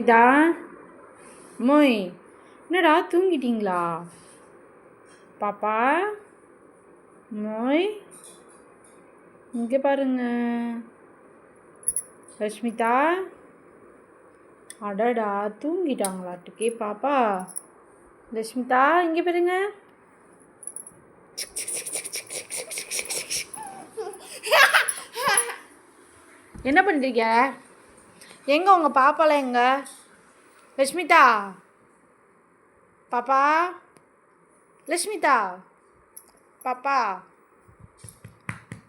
இதா மோய் என்னடா தூங்கிட்டீங்களா பாப்பா? மோய் இங்கே பாருங்க ரஷ்மிதா. அடடா தூங்கிட்டாங்களாட்டுக்கே பாப்பா. ரஷ்மிதா இங்கே பாருங்க. என்ன பண்ணுறீங்க? எங்கே உங்கள் பாப்பாலாம் எங்க? ரஷ்மிதா பாப்பா, ரஷ்மிதா பாப்பா,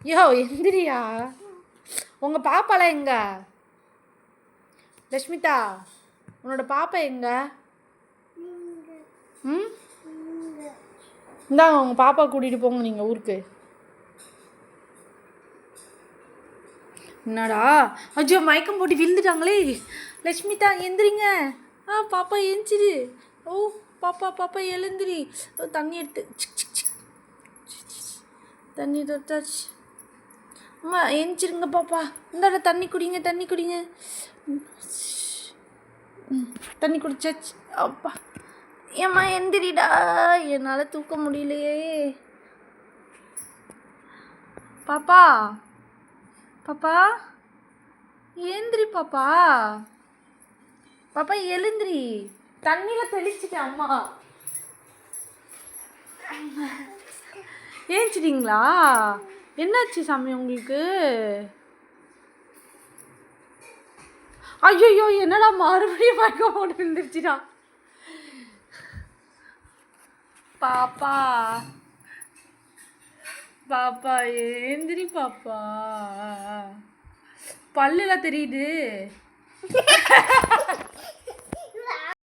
யோ எந்திரியா. உங்கள் பாப்பாலாம் எங்க? ரஷ்மிதா உன்னோட பாப்பா எங்க? ம் இந்தாங்க உங்கள் பாப்பா கூட்டிகிட்டு போங்க நீங்கள் ஊருக்கு. என்னடா அஜோ மயக்கம் போட்டு விழுந்துட்டாங்களே. லக்ஷ்மிதா எந்திரிங்க. பாப்பா எந்திரி. ஓ பாப்பா பாப்பா எழுந்திரி. தண்ணி எடுத்து தண்ணி தொட்டாச்சு. அம்மா எந்திரிங்க பாப்பா. இந்தாடா தண்ணி குடிங்க தண்ணி குடிங்க. தண்ணி குடிச்சாச்சு. அப்பா ஏம்மா எந்திரிடா. என்னால் தூக்க முடியலையே. பாப்பா பாப்பா ஏந்திரி பாப்பா. பாப்பா எழுந்திரி. தண்ணியில் தெளிச்சிட்டேன் அம்மா. ஏஞ்சிட்டிங்களா? என்னாச்சு சாமி உங்களுக்கு? ஐயோ என்னடா மறுபடியும் மயக்கம் போட்டு விழுந்துருச்சுடா. பாப்பா பாப்பா ஏந்திரி பாப்பா. பல்லுல தெரியுது.